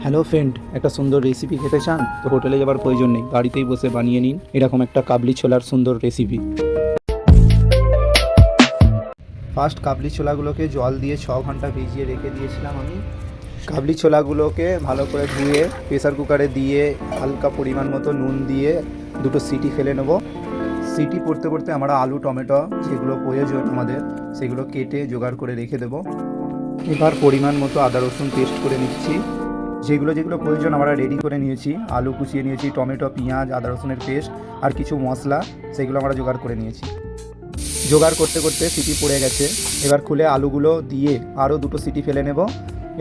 Hello friend, একটা সুন্দর recipe খেতে চান তো হোটেলে যাবার প্রয়োজন নেই, বাড়িতেই বসে বানিয়ে নিন এরকম একটা কাবলি ছোলার সুন্দর রেসিপি। ফার্স্ট কাবলি ছোলাগুলোকে জল দিয়ে 6 ঘন্টা ভিজিয়ে রেখে দিয়েছিলাম আমি। কাবলি ছোলাগুলোকে ভালো করে ধুয়ে প্রেসার কুকারে দিয়ে হালকা পরিমাণ মতো নুন দিয়ে 2টো সিটি ফেলে নেব। সিটি পড়তে পড়তে আমরা আলু টমেটো যেগুলো প্রয়োজন আমাদের সেগুলো কেটে জোগাড় করে রেখে দেব। এবার পরিমাণ মতো আদা রসুন পেস্ট করে নিচ্ছি। যেগুলো প্রয়োজন আমরা রেডি করে নিয়েছি, আলু কুচিয়ে নিয়েছি, টমেটো, পেঁয়াজ, আদা রসুনের পেস্ট আর কিছু মশলা সেগুলো আমরা জোগাড় করে নিয়েছি। জোগাড় করতে করতে সিটি পড়ে গেছে। এবার খুলে আলুগুলো দিয়ে আরও 2টো সিটি ফেলে নেব।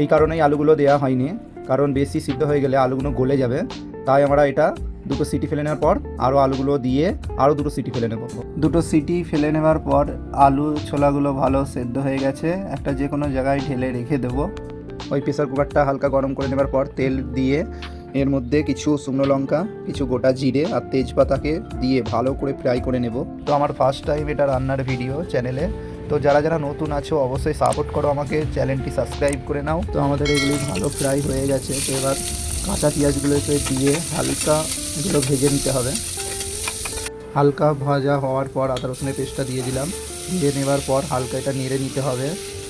এই কারণেই আলুগুলো দেওয়া হয়নি, কারণ বেশি সিদ্ধ হয়ে গেলে আলুগুলো গলে যাবে, তাই আমরা এটা 2টো সিটি ফেলে নেওয়ার পর আরও আলুগুলো দিয়ে আরও 2টো সিটি ফেলে নেব। 2টো সিটি ফেলে নেওয়ার পর আলু ছোলাগুলো ভালো সেদ্ধ হয়ে গেছে। একটা যে কোনো জায়গায় ঢেলে রেখে দেবো। ওই প্রেসার কুকারটা হালকা গরম করে নেবার পর তেল দিয়ে এর মধ্যে কিছু শুকনো লঙ্কা, কিছু গোটা জিরে আর তেজপাতাকে দিয়ে ভালো করে ফ্রাই করে নেব। তো আমার ফার্স্ট টাইম এটা রান্নার ভিডিও চ্যানেলে, তো যারা যারা নতুন আছো অবশ্যই সাপোর্ট করো আমাকে, চ্যানেলটি সাবস্ক্রাইব করে নাও। তো আমাদের এগুলি ভালো ফ্রাই হয়ে গেছে। তো এবার কাঁচা পেঁয়াজগুলোকে দিয়ে হালকা এগুলো ভেজে নিতে হবে। হালকা ভাজা হওয়ার পর আদা রসুনের পেস্টটা দিয়ে দিলাম। দিয়ে নেবার পর হালকা এটা নেড়ে নিতে হবে,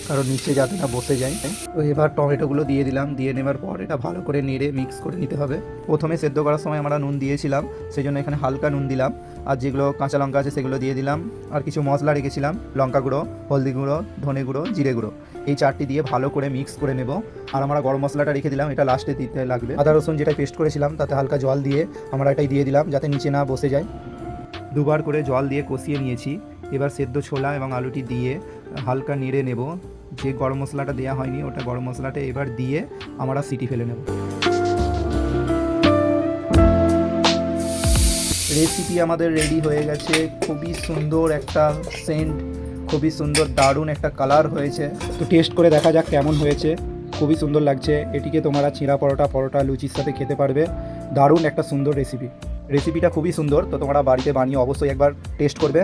কারণ নিচে যাতে না বসে যায়। তো এবার টমেটোগুলো দিয়ে দিলাম। দিয়ে নেবার পর এটা ভালো করে নেড়ে মিক্স করে নিতে হবে। প্রথমে সেদ্ধ করার সময় আমরা নুন দিয়েছিলাম, সেই জন্য এখানে হালকা নুন দিলাম। আর যেগুলো কাঁচা লঙ্কা আছে সেগুলো দিয়ে দিলাম। আর কিছু মশলা রেখেছিলাম, লঙ্কা গুঁড়ো, হলদি গুঁড়ো, ধনে গুঁড়ো, জিরে গুঁড়ো, এই 4টি দিয়ে ভালো করে মিক্স করে নেব। আর আমরা গরম মশলাটা রেখে দিলাম, এটা লাস্টে দিতে লাগবে। আদা রসুন যেটা পেস্ট করেছিলাম তাতে হালকা জল দিয়ে আমরা এটাই দিয়ে দিলাম, যাতে নিচে না বসে যায়। 2বার করে জল দিয়ে কষিয়ে নিয়েছি। এবার সেদ্ধ ছোলা এবং আলুটি দিয়ে হালকা নেড়ে নেব। যে গরম মশলাটা দেওয়া হয়নি ওটা গরম মশলাটা এবার দিয়ে আমরা সিটি ফেলে নেব। রেসিপি আমাদের রেডি হয়ে গেছে। খুবই সুন্দর একটা সেন্ট, খুবই সুন্দর দারুণ একটা কালার হয়েছে। তো টেস্ট করে দেখা যাক কেমন হয়েছে। খুবই সুন্দর লাগছে। এটিকে তোমরা চিঁড়া পরোটা লুচির সাথে খেতে পারবে। দারুণ একটা সুন্দর রেসিপিটা খুবই সুন্দর। তো তোমরা বাড়িতে বানিয়ে অবশ্যই একবার টেস্ট করবে।